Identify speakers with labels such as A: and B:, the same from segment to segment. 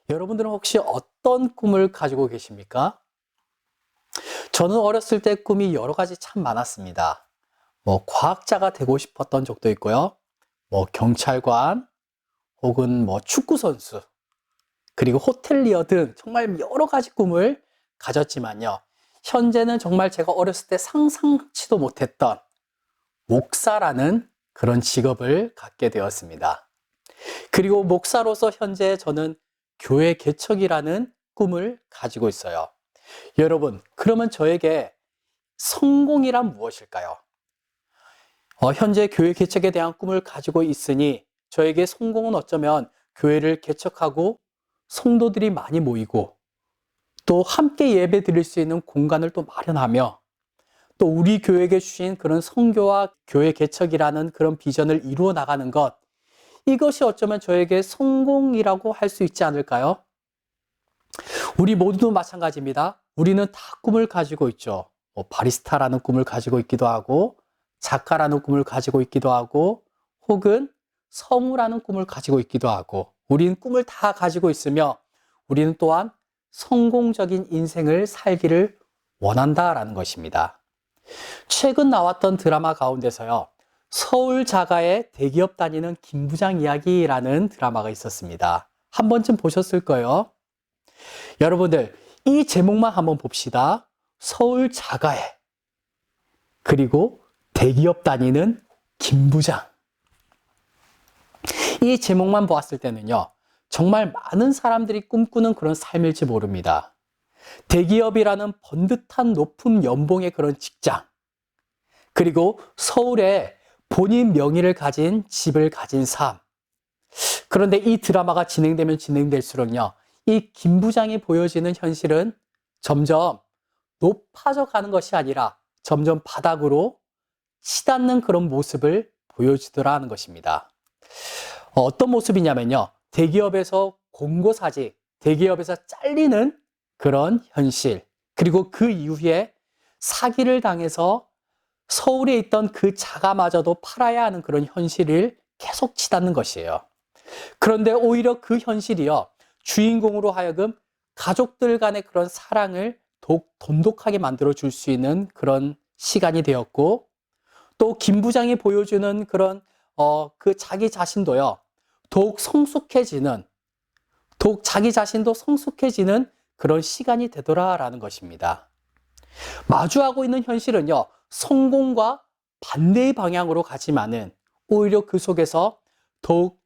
A: 여러분들은 혹시 어떤 꿈을 가지고 계십니까? 저는 어렸을 때 꿈이 여러 가지 참 많았습니다. 과학자가 되고 싶었던 적도 있고요. 경찰관, 혹은 축구 선수, 그리고 호텔리어 등 정말 여러 가지 꿈을 가졌지만요. 현재는 정말 제가 어렸을 때 상상치도 못했던 목사라는 그런 직업을 갖게 되었습니다. 그리고 목사로서 현재 저는 교회 개척이라는 꿈을 가지고 있어요. 여러분, 그러면 저에게 성공이란 무엇일까요? 현재 교회 개척에 대한 꿈을 가지고 있으니 저에게 성공은 어쩌면 교회를 개척하고 성도들이 많이 모이고 또 함께 예배 드릴 수 있는 공간을 또 마련하며 또 우리 교회에게 주신 그런 선교와 교회 개척이라는 그런 비전을 이루어 나가는 것, 이것이 어쩌면 저에게 성공이라고 할 수 있지 않을까요? 우리 모두도 마찬가지입니다. 우리는 다 꿈을 가지고 있죠. 바리스타라는 꿈을 가지고 있기도 하고, 작가라는 꿈을 가지고 있기도 하고, 혹은 성우라는 꿈을 가지고 있기도 하고, 우리는 꿈을 다 가지고 있으며, 우리는 또한 성공적인 인생을 살기를 원한다라는 것입니다. 최근 나왔던 드라마 가운데서요, 서울 자가의 대기업 다니는 김 부장 이야기라는 드라마가 있었습니다. 한 번쯤 보셨을 거예요. 여러분들, 이 제목만 한번 봅시다. 서울 자가에, 그리고 대기업 다니는 김 부장. 이 제목만 보았을 때는요, 정말 많은 사람들이 꿈꾸는 그런 삶일지 모릅니다. 대기업이라는 번듯한 높은 연봉의 그런 직장, 그리고 서울에 본인 명의를 가진 집을 가진 삶. 그런데 이 드라마가 진행되면 진행될수록요, 이 김 부장이 보여지는 현실은 점점 높아져 가는 것이 아니라 점점 바닥으로 치닫는 그런 모습을 보여주더라는 것입니다. 어떤 모습이냐면요, 대기업에서 공고사직, 대기업에서 잘리는 그런 현실, 그리고 그 이후에 사기를 당해서 서울에 있던 그 자가마저도 팔아야 하는 그런 현실을 계속 치닫는 것이에요. 그런데 오히려 그 현실이요, 주인공으로 하여금 가족들 간의 그런 사랑을 더욱 돈독하게 만들어 줄 수 있는 그런 시간이 되었고, 또 김 부장이 보여주는 그런 그 자기 자신도요, 더욱 성숙해지는, 더욱 자기 자신도 성숙해지는 그런 시간이 되더라라는 것입니다. 마주하고 있는 현실은요, 성공과 반대의 방향으로 가지만은 오히려 그 속에서 더욱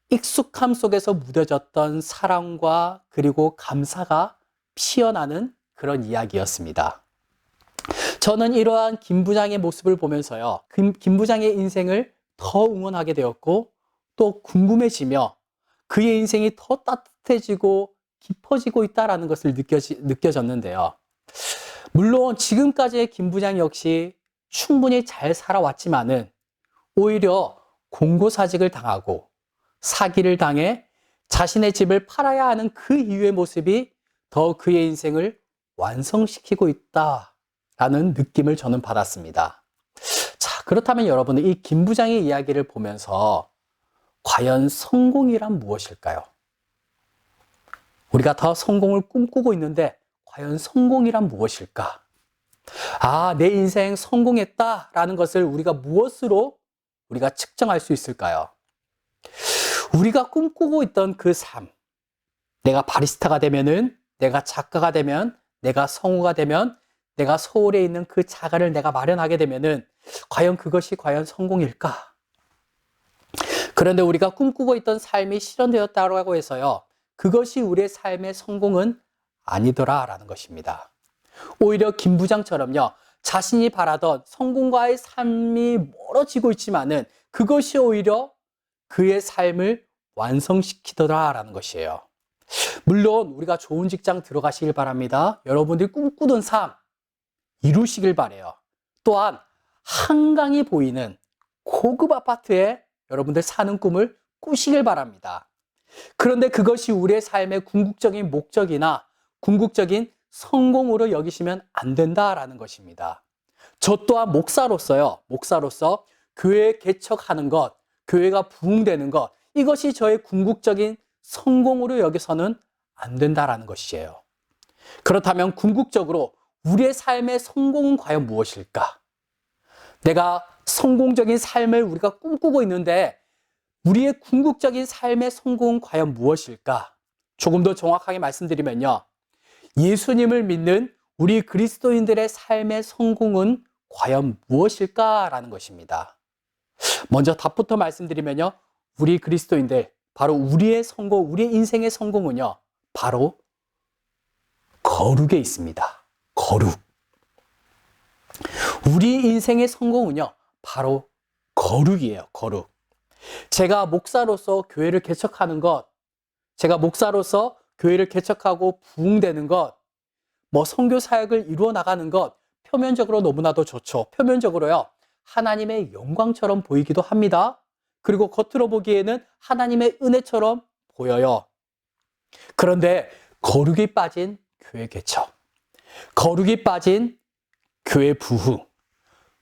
A: 익숙함 속에서 묻어졌던 사랑과 그리고 감사가 피어나는 그런 이야기였습니다. 저는 이러한 김 부장의 모습을 보면서요, 김 부장의 인생을 더 응원하게 되었고, 또 궁금해지며 그의 인생이 더 따뜻해지고 깊어지고 있다는 것을 느껴졌는데요. 물론 지금까지의 김 부장 역시 충분히 잘 살아왔지만은 오히려 공고사직을 당하고 사기를 당해 자신의 집을 팔아야 하는 그 이후의 모습이 더 그의 인생을 완성시키고 있다라는 느낌을 저는 받았습니다. 자, 그렇다면 여러분은 이 김 부장의 이야기를 보면서 과연 성공이란 무엇일까요? 우리가 더 성공을 꿈꾸고 있는데 과연 성공이란 무엇일까? 내 인생 성공했다라는 것을 우리가 무엇으로 우리가 측정할 수 있을까요? 우리가 꿈꾸고 있던 그 삶, 내가 바리스타가 되면은, 내가 작가가 되면, 내가 성우가 되면, 내가 서울에 있는 그 자가를 내가 마련하게 되면은 과연 그것이 과연 성공일까? 그런데 우리가 꿈꾸고 있던 삶이 실현되었다고 해서요, 그것이 우리의 삶의 성공은 아니더라라는 것입니다. 오히려 김 부장처럼요, 자신이 바라던 성공과의 삶이 멀어지고 있지만은 그것이 오히려 그의 삶을 완성시키더라라는 것이에요. 물론 우리가 좋은 직장 들어가시길 바랍니다. 여러분들이 꿈꾸던 삶 이루시길 바라요. 또한 한강이 보이는 고급 아파트에 여러분들 사는 꿈을 꾸시길 바랍니다. 그런데 그것이 우리의 삶의 궁극적인 목적이나 궁극적인 성공으로 여기시면 안 된다라는 것입니다. 저 또한 목사로서 교회 개척하는 것, 교회가 부흥되는 것, 이것이 저의 궁극적인 성공으로 여기서는 안 된다라는 것이에요. 그렇다면 궁극적으로 우리의 삶의 성공은 과연 무엇일까? 내가 성공적인 삶을 우리가 꿈꾸고 있는데 우리의 궁극적인 삶의 성공은 과연 무엇일까? 조금 더 정확하게 말씀드리면요. 예수님을 믿는 우리 그리스도인들의 삶의 성공은 과연 무엇일까라는 것입니다. 먼저 답부터 말씀드리면요. 우리 그리스도인들, 바로 우리의 성공, 우리의 인생의 성공은요. 바로 거룩에 있습니다. 거룩. 우리 인생의 성공은요. 바로 거룩이에요. 거룩. 제가 목사로서 교회를 개척하는 것, 제가 목사로서 교회를 개척하고 부흥되는 것, 선교 사역을 이루어 나가는 것, 표면적으로 너무나도 좋죠. 표면적으로요. 하나님의 영광처럼 보이기도 합니다. 그리고 겉으로 보기에는 하나님의 은혜처럼 보여요. 그런데 거룩이 빠진 교회 개척, 거룩이 빠진 교회 부흥,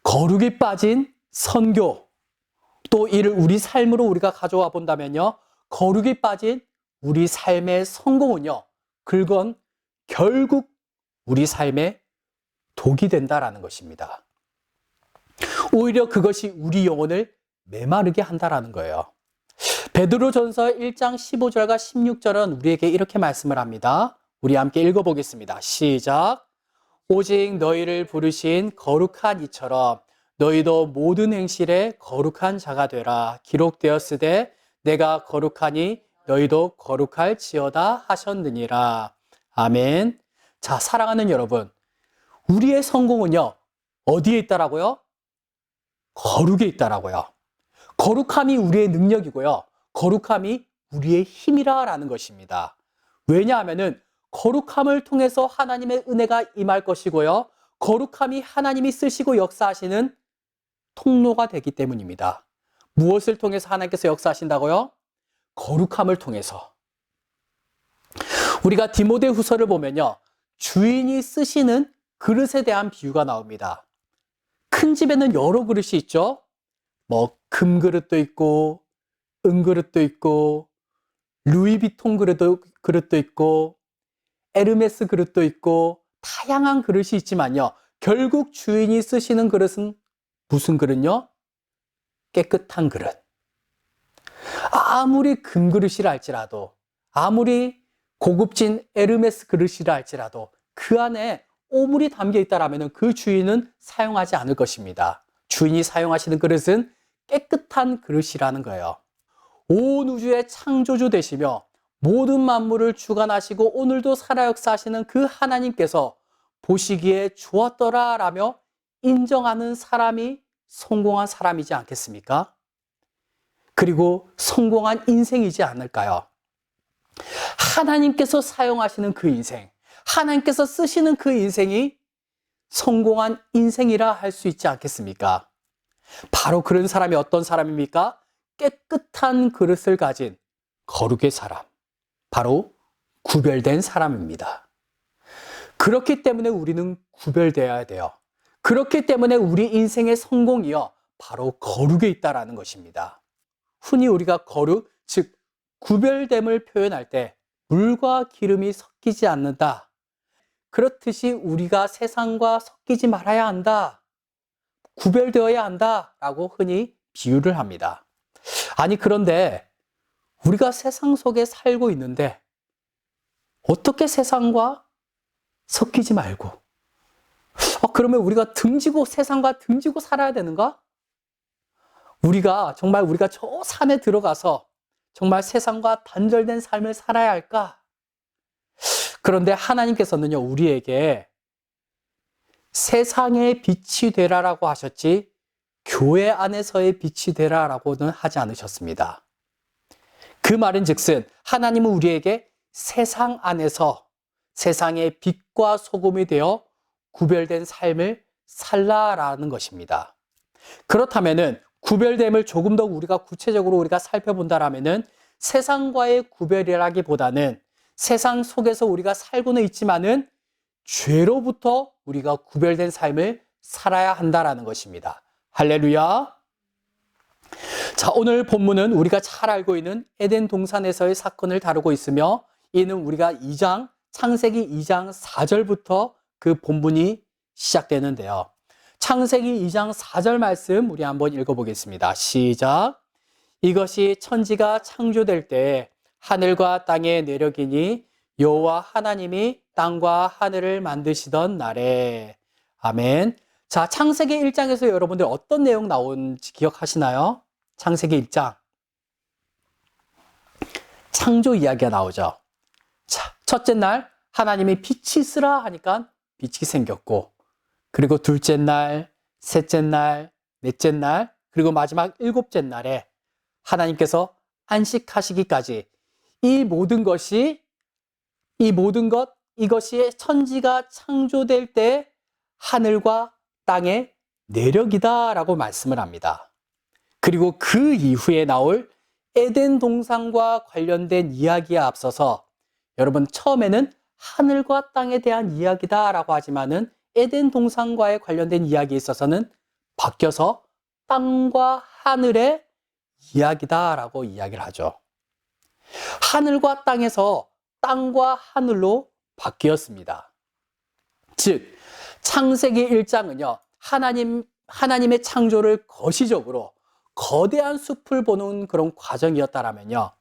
A: 거룩이 빠진 선교, 또 이를 우리 삶으로 우리가 가져와 본다면요. 거룩이 빠진 우리 삶의 성공은요. 그건 결국 우리 삶의 독이 된다라는 것입니다. 오히려 그것이 우리 영혼을 메마르게 한다라는 거예요. 베드로전서 1장 15절과 16절은 우리에게 이렇게 말씀을 합니다. 우리 함께 읽어보겠습니다. 시작. 오직 너희를 부르신 거룩한 이처럼 너희도 모든 행실에 거룩한 자가 되라. 기록되었으되 내가 거룩하니 너희도 거룩할지어다 하셨느니라. 아멘. 자, 사랑하는 여러분, 우리의 성공은요, 어디에 있다라고요? 거룩에 있다라고요. 거룩함이 우리의 능력이고요. 거룩함이 우리의 힘이라는 것입니다. 왜냐하면은 거룩함을 통해서 하나님의 은혜가 임할 것이고요. 거룩함이 하나님이 쓰시고 역사하시는 통로가 되기 때문입니다. 무엇을 통해서 하나님께서 역사하신다고요? 거룩함을 통해서. 우리가 디모데후서를 보면요. 주인이 쓰시는 그릇에 대한 비유가 나옵니다. 큰 집에는 여러 그릇이 있죠. 금그릇도 있고 은그릇도 있고 루이비통 그릇도 있고 에르메스 그릇도 있고 다양한 그릇이 있지만요. 결국 주인이 쓰시는 그릇은 무슨 그릇요? 깨끗한 그릇. 아무리 금그릇이라 할지라도, 아무리 고급진 에르메스 그릇이라 할지라도 그 안에 오물이 담겨 있다라면 그 주인은 사용하지 않을 것입니다. 주인이 사용하시는 그릇은 깨끗한 그릇이라는 거예요. 온 우주의 창조주 되시며 모든 만물을 주관하시고 오늘도 살아 역사하시는 그 하나님께서 보시기에 좋았더라 라며 인정하는 사람이 성공한 사람이지 않겠습니까? 그리고 성공한 인생이지 않을까요? 하나님께서 사용하시는 그 인생, 하나님께서 쓰시는 그 인생이 성공한 인생이라 할 수 있지 않겠습니까? 바로 그런 사람이 어떤 사람입니까? 깨끗한 그릇을 가진 거룩의 사람, 바로 구별된 사람입니다. 그렇기 때문에 우리는 구별되어야 돼요. 그렇기 때문에 우리 인생의 성공이요, 바로 거룩에 있다라는 것입니다. 흔히 우리가 거룩, 즉 구별됨을 표현할 때 물과 기름이 섞이지 않는다. 그렇듯이 우리가 세상과 섞이지 말아야 한다. 구별되어야 한다. 라고 흔히 비유를 합니다. 아니, 그런데 우리가 세상 속에 살고 있는데 어떻게 세상과 섞이지 말고 그러면 우리가 세상과 등지고 살아야 되는가? 우리가 저 산에 들어가서 정말 세상과 단절된 삶을 살아야 할까? 그런데 하나님께서는요, 우리에게 세상의 빛이 되라라고 하셨지 교회 안에서의 빛이 되라라고는 하지 않으셨습니다. 그 말인즉슨 하나님은 우리에게 세상 안에서 세상의 빛과 소금이 되어 구별된 삶을 살라라는 것입니다. 그렇다면은 구별됨을 조금 더 우리가 구체적으로 우리가 살펴본다라면은 세상과의 구별이라기보다는 세상 속에서 우리가 살고는 있지만은 죄로부터 우리가 구별된 삶을 살아야 한다라는 것입니다. 할렐루야. 자, 오늘 본문은 우리가 잘 알고 있는 에덴 동산에서의 사건을 다루고 있으며 이는 우리가 창세기 2장 4절부터 그 본문이 시작되는데요. 창세기 2장 4절 말씀 우리 한번 읽어보겠습니다. 시작. 이것이 천지가 창조될 때 하늘과 땅의 내력이니 여호와 하나님이 땅과 하늘을 만드시던 날에. 아멘. 자, 창세기 1장에서 여러분들 어떤 내용 나온지 기억하시나요? 창세기 1장. 창조 이야기가 나오죠. 자, 첫째 날 하나님이 빛이 있으라 하니까 빛이 생겼고, 그리고 둘째 날, 셋째 날, 넷째 날, 그리고 마지막 일곱째 날에 하나님께서 안식하시기까지 이것이 천지가 창조될 때 하늘과 땅의 내력이다라고 말씀을 합니다. 그리고 그 이후에 나올 에덴 동산과 관련된 이야기에 앞서서 여러분 처음에는 하늘과 땅에 대한 이야기다라고 하지만은 에덴 동산과에 관련된 이야기에 있어서는 바뀌어서 땅과 하늘의 이야기다라고 이야기를 하죠. 하늘과 땅에서 땅과 하늘로 바뀌었습니다. 즉 창세기 1장은요 하나님의 창조를 거시적으로 거대한 숲을 보는 그런 과정이었다라면요,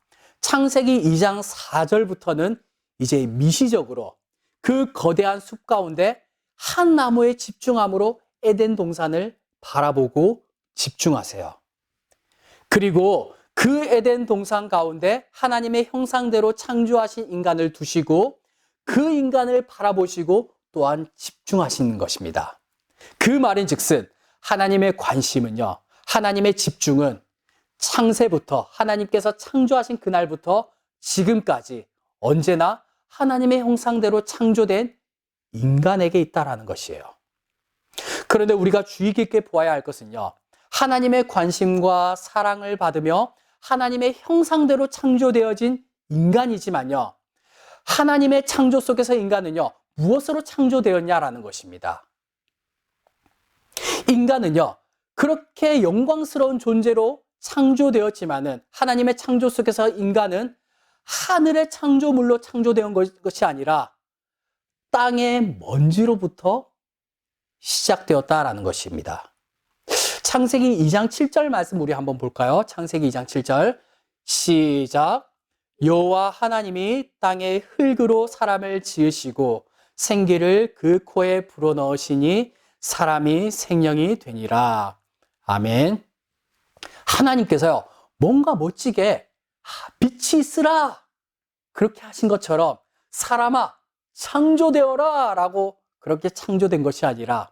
A: 창세기 2장 4절부터는 이제 미시적으로 그 거대한 숲 가운데 한 나무에 집중함으로 에덴 동산을 바라보고 집중하세요. 그리고 그 에덴 동산 가운데 하나님의 형상대로 창조하신 인간을 두시고 그 인간을 바라보시고 또한 집중하시는 것입니다. 그 말인즉슨 하나님의 관심은요, 하나님의 집중은 창세부터 하나님께서 창조하신 그날부터 지금까지 언제나 하나님의 형상대로 창조된 인간에게 있다라는 것이에요. 그런데 우리가 주의 깊게 보아야 할 것은요, 하나님의 관심과 사랑을 받으며 하나님의 형상대로 창조되어진 인간이지만요, 하나님의 창조 속에서 인간은요 무엇으로 창조되었냐라는 것입니다. 인간은요 그렇게 영광스러운 존재로 창조되었지만은 하나님의 창조 속에서 인간은 하늘의 창조물로 창조된 것이 아니라 땅의 먼지로부터 시작되었다라는 것입니다. 창세기 2장 7절 말씀 우리 한번 볼까요? 창세기 2장 7절 시작. 여호와 하나님이 땅의 흙으로 사람을 지으시고 생기를 그 코에 불어넣으시니 사람이 생명이 되니라. 아멘. 하나님께서요 뭔가 멋지게 빛이 있으라 그렇게 하신 것처럼 사람아 창조되어라 라고 그렇게 창조된 것이 아니라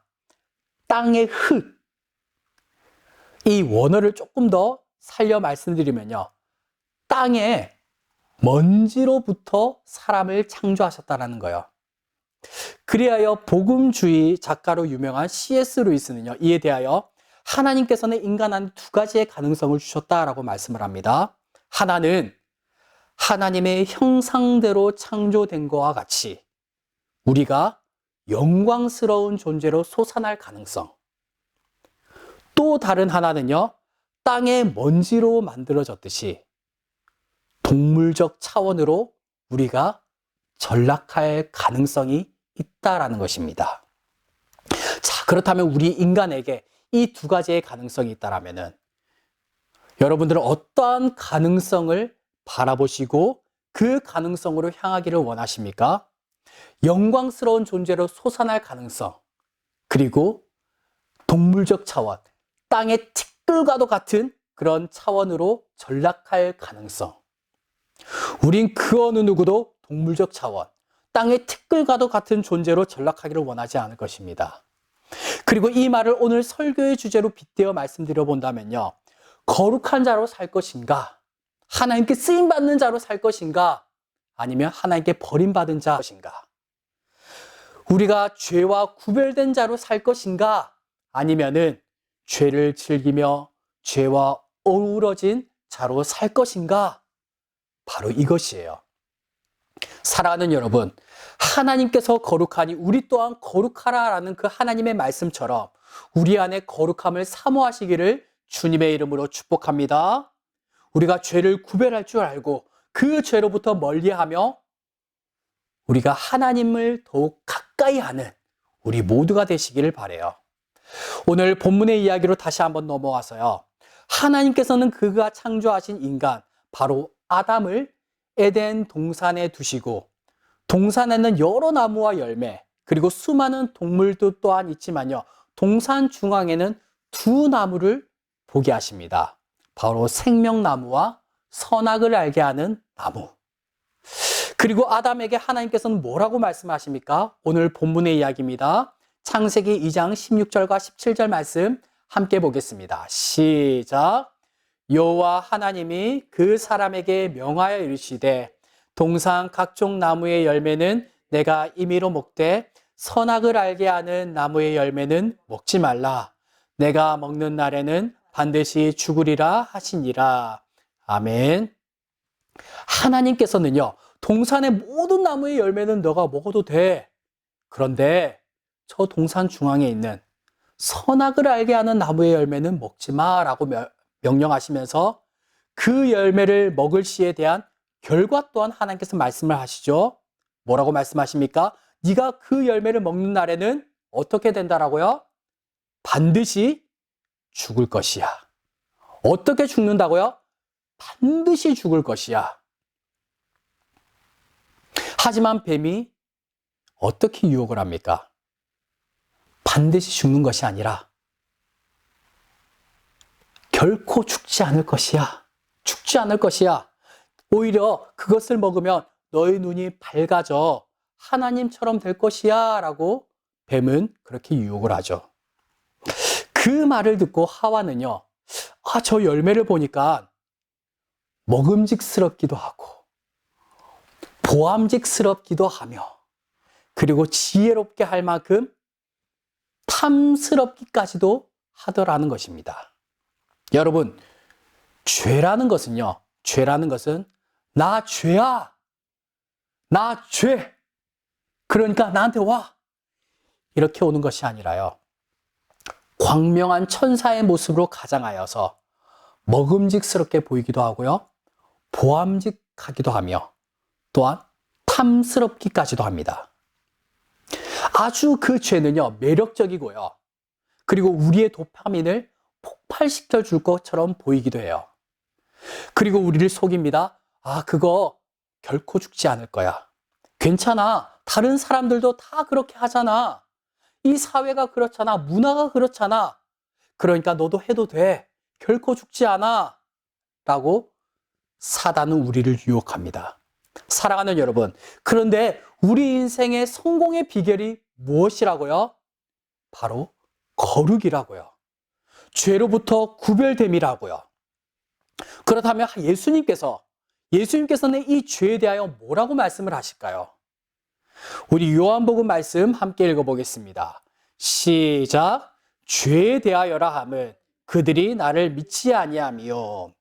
A: 땅의 흙, 이 원어를 조금 더 살려 말씀드리면요, 땅의 먼지로부터 사람을 창조하셨다는 거예요. 그리하여 복음주의 작가로 유명한 C.S. 루이스는요, 이에 대하여 하나님께서는 인간한테 두 가지의 가능성을 주셨다라고 말씀을 합니다. 하나는 하나님의 형상대로 창조된 것과 같이 우리가 영광스러운 존재로 솟아날 가능성. 또 다른 하나는요, 땅의 먼지로 만들어졌듯이 동물적 차원으로 우리가 전락할 가능성이 있다라는 것입니다. 자, 그렇다면 우리 인간에게 이 두 가지의 가능성이 있다라면은 여러분들은 어떠한 가능성을 바라보시고 그 가능성으로 향하기를 원하십니까? 영광스러운 존재로 솟아날 가능성, 그리고 동물적 차원, 땅의 티끌과도 같은 그런 차원으로 전락할 가능성. 우린 그 어느 누구도 동물적 차원, 땅의 티끌과도 같은 존재로 전락하기를 원하지 않을 것입니다. 그리고 이 말을 오늘 설교의 주제로 빗대어 말씀드려 본다면요, 거룩한 자로 살 것인가, 하나님께 쓰임받는 자로 살 것인가, 아니면 하나님께 버림받은 자로 살 것인가, 우리가 죄와 구별된 자로 살 것인가, 아니면은 죄를 즐기며 죄와 어우러진 자로 살 것인가, 바로 이것이에요. 사랑하는 여러분, 하나님께서 거룩하니 우리 또한 거룩하라라는 그 하나님의 말씀처럼 우리 안에 거룩함을 사모하시기를 주님의 이름으로 축복합니다. 우리가 죄를 구별할 줄 알고 그 죄로부터 멀리하며 우리가 하나님을 더욱 가까이 하는 우리 모두가 되시기를 바라요. 오늘 본문의 이야기로 다시 한번 넘어와서요. 하나님께서는 그가 창조하신 인간, 바로 아담을 에덴 동산에 두시고 동산에는 여러 나무와 열매, 그리고 수많은 동물도 또한 있지만요. 동산 중앙에는 두 나무를 보게 하십니다. 바로 생명나무와 선악을 알게 하는 나무. 그리고 아담에게 하나님께서는 뭐라고 말씀하십니까? 오늘 본문의 이야기입니다. 창세기 2장 16절과 17절 말씀 함께 보겠습니다. 시작. 여호와 하나님이 그 사람에게 명하여 이르시되 동산 각종 나무의 열매는 내가 임의로 먹되 선악을 알게 하는 나무의 열매는 먹지 말라. 내가 먹는 날에는 반드시 죽으리라 하시니라. 아멘. 하나님께서는요, 동산의 모든 나무의 열매는 너가 먹어도 돼. 그런데 저 동산 중앙에 있는 선악을 알게 하는 나무의 열매는 먹지 마라고 명령하시면서 그 열매를 먹을 시에 대한 결과 또한 하나님께서 말씀을 하시죠. 뭐라고 말씀하십니까? 네가 그 열매를 먹는 날에는 어떻게 된다라고요? 반드시 죽을 것이야. 어떻게 죽는다고요? 반드시 죽을 것이야. 하지만 뱀이 어떻게 유혹을 합니까? 반드시 죽는 것이 아니라 결코 죽지 않을 것이야. 죽지 않을 것이야. 오히려 그것을 먹으면 너의 눈이 밝아져 하나님처럼 될 것이야 라고 뱀은 그렇게 유혹을 하죠. 그 말을 듣고 하와는요, 저 열매를 보니까 먹음직스럽기도 하고 보암직스럽기도 하며 그리고 지혜롭게 할 만큼 탐스럽기까지도 하더라는 것입니다. 여러분, 죄라는 것은요, 죄라는 것은 나 죄야. 나 죄. 그러니까 나한테 와. 이렇게 오는 것이 아니라요. 광명한 천사의 모습으로 가장하여서 먹음직스럽게 보이기도 하고요. 보암직하기도 하며 또한 탐스럽기까지도 합니다. 아주 그 죄는요, 매력적이고요. 그리고 우리의 도파민을 폭발시켜 줄 것처럼 보이기도 해요. 그리고 우리를 속입니다. 그거 결코 죽지 않을 거야. 괜찮아. 다른 사람들도 다 그렇게 하잖아. 이 사회가 그렇잖아. 문화가 그렇잖아. 그러니까 너도 해도 돼. 결코 죽지 않아. 라고 사단은 우리를 유혹합니다. 사랑하는 여러분, 그런데 우리 인생의 성공의 비결이 무엇이라고요? 바로 거룩이라고요. 죄로부터 구별됨이라고요. 그렇다면 예수님께서는 이 죄에 대하여 뭐라고 말씀을 하실까요? 우리 요한복음 말씀 함께 읽어보겠습니다. 시작. 죄에 대하여라 함은 그들이 나를 믿지 아니하며.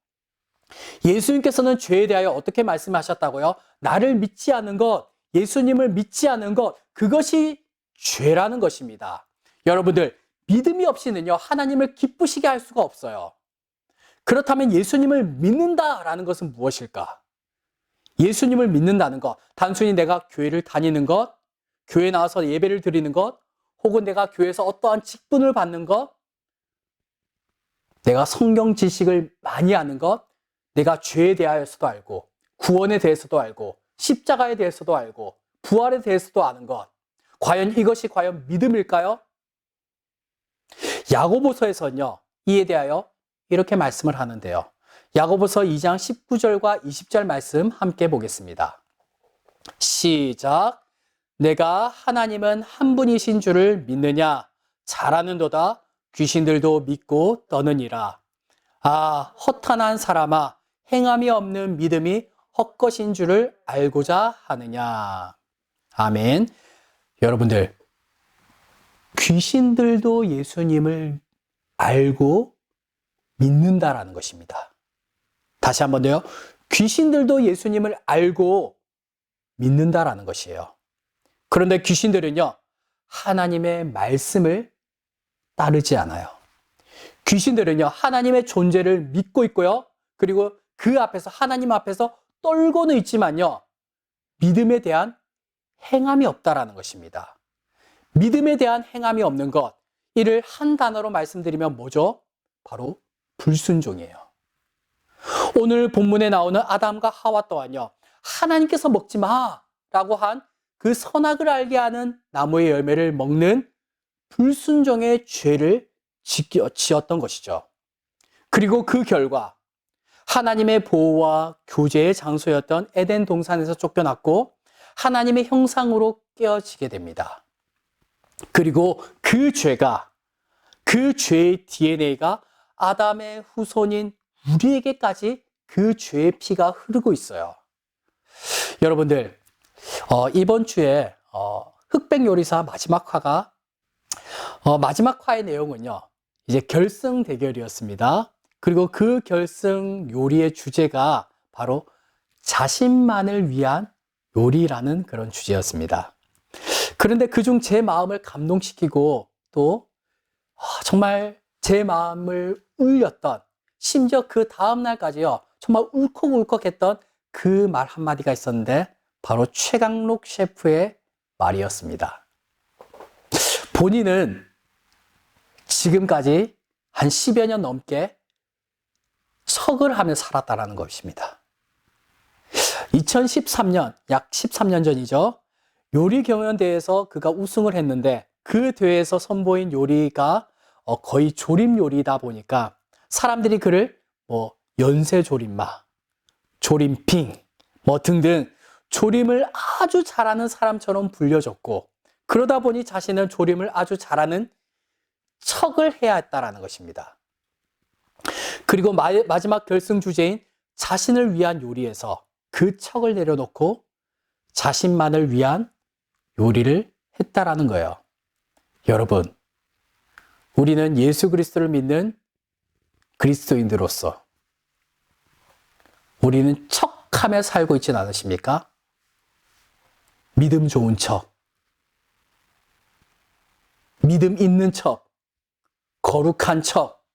A: 예수님께서는 죄에 대하여 어떻게 말씀하셨다고요? 나를 믿지 않는 것, 예수님을 믿지 않는 것, 그것이 죄라는 것입니다. 여러분들, 믿음이 없이는요, 하나님을 기쁘시게 할 수가 없어요. 그렇다면 예수님을 믿는다라는 것은 무엇일까? 예수님을 믿는다는 것, 단순히 내가 교회를 다니는 것, 교회에 나와서 예배를 드리는 것, 혹은 내가 교회에서 어떠한 직분을 받는 것, 내가 성경 지식을 많이 아는 것, 내가 죄에 대하여서도 알고, 구원에 대해서도 알고, 십자가에 대해서도 알고, 부활에 대해서도 아는 것, 과연 이것이 과연 믿음일까요? 야고보서에서는요, 이에 대하여 이렇게 말씀을 하는데요. 야고보서 2장 19절과 20절 말씀 함께 보겠습니다. 시작. 내가 하나님은 한 분이신 줄을 믿느냐? 잘하는도다. 귀신들도 믿고 떠느니라. 허탄한 사람아, 행함이 없는 믿음이 헛것인 줄을 알고자 하느냐. 아멘. 여러분들, 귀신들도 예수님을 알고 믿는다라는 것입니다. 다시 한 번 더요. 귀신들도 예수님을 알고 믿는다라는 것이에요. 그런데 귀신들은요, 하나님의 말씀을 따르지 않아요. 귀신들은요, 하나님의 존재를 믿고 있고요. 그리고 그 앞에서, 하나님 앞에서 떨고는 있지만요, 믿음에 대한 행함이 없다라는 것입니다. 믿음에 대한 행함이 없는 것, 이를 한 단어로 말씀드리면 뭐죠? 바로 불순종이에요. 오늘 본문에 나오는 아담과 하와 또한요, 하나님께서 먹지 마라고 한 그 선악을 알게 하는 나무의 열매를 먹는 불순종의 죄를 지었던 것이죠. 그리고 그 결과 하나님의 보호와 교제의 장소였던 에덴 동산에서 쫓겨났고 하나님의 형상으로 깨어지게 됩니다. 그리고 그 죄가, 그 죄의 DNA가 아담의 후손인 우리에게까지 그 죄의 피가 흐르고 있어요. 여러분들, 이번 주에 흑백 요리사 마지막 화가 마지막 화의 내용은요, 이제 결승 대결이었습니다. 그리고 그 결승 요리의 주제가 바로 자신만을 위한 요리라는 그런 주제였습니다. 그런데 그중 제 마음을 감동시키고 또 정말 제 마음을 울렸던, 심지어 그 다음날까지요, 정말 울컥울컥했던 그 말 한마디가 있었는데 바로 최강록 셰프의 말이었습니다. 본인은 지금까지 한 10여 년 넘게 척을 하며 살았다는 것입니다. 2013년, 약 13년 전이죠. 요리 경연대회에서 그가 우승을 했는데 그 대회에서 선보인 요리가 거의 조림 요리다 보니까 사람들이 그를 연세 조림마, 조림핑 등등 조림을 아주 잘하는 사람처럼 불려졌고, 그러다 보니 자신은 조림을 아주 잘하는 척을 해야 했다라는 것입니다. 그리고 마지막 결승 주제인 자신을 위한 요리에서 그 척을 내려놓고 자신만을 위한 요리를 했다라는 거예요. 여러분, 우리는 예수 그리스도를 믿는 그리스도인들로서 우리는 척하며 살고 있지는 않으십니까? 믿음 좋은 척, 믿음 있는 척, 거룩한 척,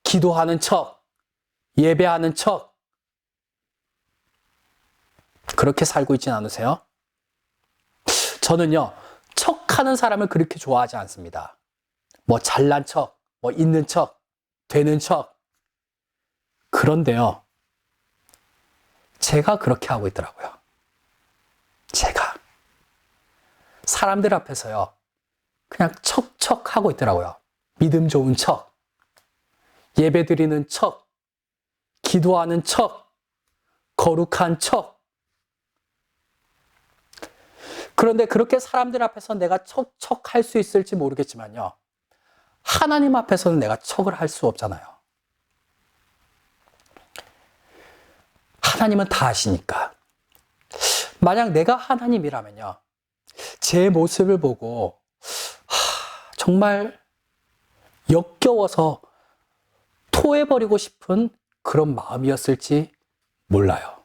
A: 기도하는 척, 예배하는 척, 그렇게 살고 있지는 않으세요? 저는요, 척하는 사람을 그렇게 좋아하지 않습니다. 잘난 척, 있는 척, 되는 척. 그런데요, 제가 그렇게 하고 있더라고요. 제가. 사람들 앞에서요, 그냥 척척 하고 있더라고요. 믿음 좋은 척, 예배 드리는 척, 기도하는 척, 거룩한 척. 그런데 그렇게 사람들 앞에서 내가 척척 할 수 있을지 모르겠지만요, 하나님 앞에서는 내가 척을 할 수 없잖아요. 하나님은 다 아시니까. 만약 내가 하나님이라면요, 제 모습을 보고 정말 역겨워서 토해버리고 싶은 그런 마음이었을지 몰라요.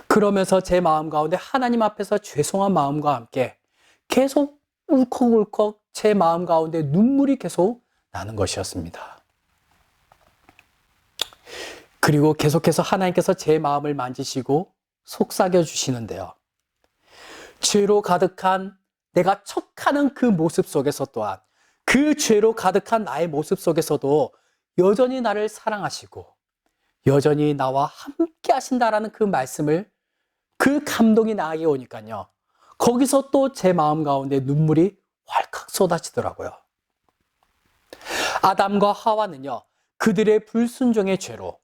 A: 그러면서 제 마음 가운데 하나님 앞에서 죄송한 마음과 함께 계속 울컥울컥 제 마음 가운데 눈물이 계속 나는 것이었습니다. 그리고 계속해서 하나님께서 제 마음을 만지시고 속삭여 주시는데요, 죄로 가득한 내가 척하는 그 모습 속에서 또한, 그 죄로 가득한 나의 모습 속에서도 여전히 나를 사랑하시고 여전히 나와 함께 하신다라는 그 말씀을, 그 감동이 나에게 오니까요, 거기서 또 제 마음 가운데 눈물이 활칵 쏟아지더라고요. 아담과 하와는요, 그들의 불순종의 죄로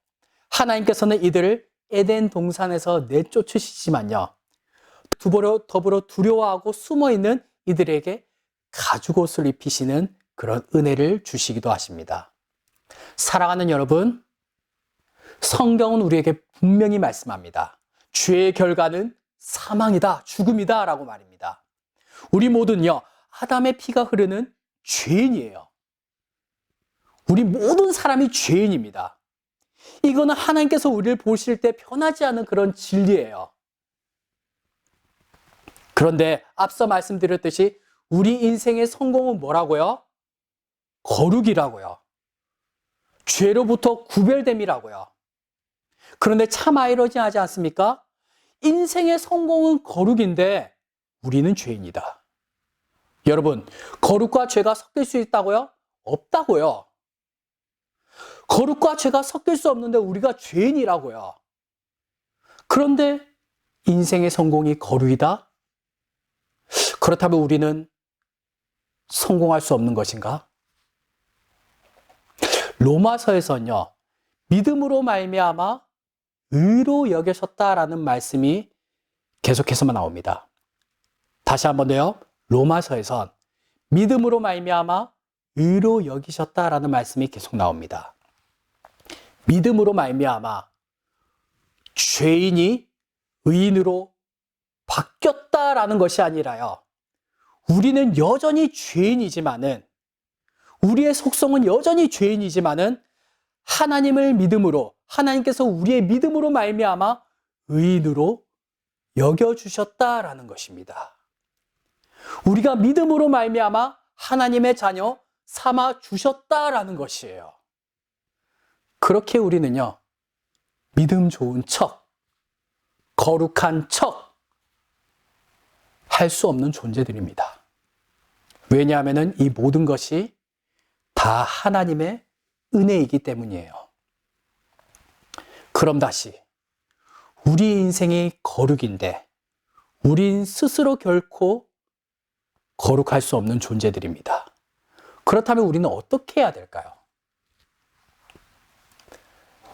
A: 하나님께서는 이들을 에덴 동산에서 내쫓으시지만요, 더불어 두려워하고 숨어있는 이들에게 가죽옷을 입히시는 그런 은혜를 주시기도 하십니다. 사랑하는 여러분, 성경은 우리에게 분명히 말씀합니다. 죄의 결과는 사망이다, 죽음이다 라고 말입니다. 우리 모두는요, 아담의 피가 흐르는 죄인이에요. 우리 모든 사람이 죄인입니다. 이거는 하나님께서 우리를 보실 때 변하지 않는 그런 진리예요. 그런데 앞서 말씀드렸듯이 우리 인생의 성공은 뭐라고요? 거룩이라고요. 죄로부터 구별됨이라고요. 그런데 참 아이러니하지 않습니까? 인생의 성공은 거룩인데 우리는 죄인이다. 여러분, 거룩과 죄가 섞일 수 있다고요? 없다고요. 거룩과 죄가 섞일 수 없는데 우리가 죄인이라고요. 그런데 인생의 성공이 거룩이다? 그렇다면 우리는 성공할 수 없는 것인가? 로마서에서는요, 믿음으로 말미암아 의로 여겨졌다라는 말씀이 계속해서만 나옵니다. 다시 한번 더요. 로마서에선 믿음으로 말미암아 의로 여기셨다라는 말씀이 계속 나옵니다. 믿음으로 말미암아 죄인이 의인으로 바뀌었다라는 것이 아니라요. 우리는 여전히 죄인이지만은, 우리의 속성은 여전히 죄인이지만은 하나님을 믿음으로, 하나님께서 우리의 믿음으로 말미암아 의인으로 여겨주셨다라는 것입니다. 우리가 믿음으로 말미암아 하나님의 자녀 삼아 주셨다라는 것이에요. 그렇게 우리는요, 믿음 좋은 척, 거룩한 척 할 수 없는 존재들입니다. 왜냐하면 이 모든 것이 다 하나님의 은혜이기 때문이에요. 그럼 다시, 우리 인생이 거룩인데 우린 스스로 결코 거룩할 수 없는 존재들입니다. 그렇다면 우리는 어떻게 해야 될까요?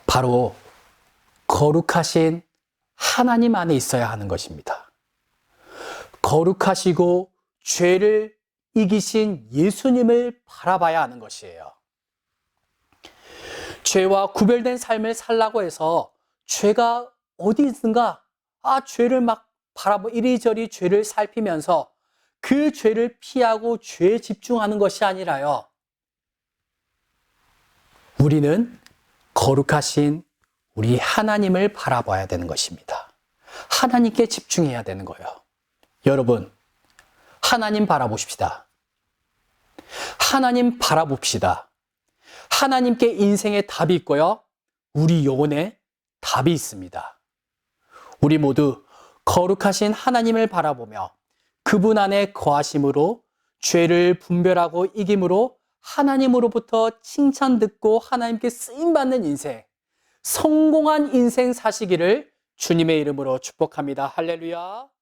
A: 바로 거룩하신 하나님 안에 있어야 하는 것입니다. 거룩하시고 죄를 이기신 예수님을 바라봐야 하는 것이에요. 죄와 구별된 삶을 살라고 해서 죄가 어디 있는가? 죄를 막 이리저리 죄를 살피면서 그 죄를 피하고 죄에 집중하는 것이 아니라요. 우리는 거룩하신 우리 하나님을 바라봐야 되는 것입니다. 하나님께 집중해야 되는 거예요. 여러분, 하나님 바라보십시다. 하나님 바라봅시다. 하나님께 인생의 답이 있고요. 우리 영혼에 답이 있습니다. 우리 모두 거룩하신 하나님을 바라보며 그분 안에 거하심으로 죄를 분별하고 이김으로 하나님으로부터 칭찬 듣고 하나님께 쓰임받는 인생, 성공한 인생 사시기를 주님의 이름으로 축복합니다. 할렐루야.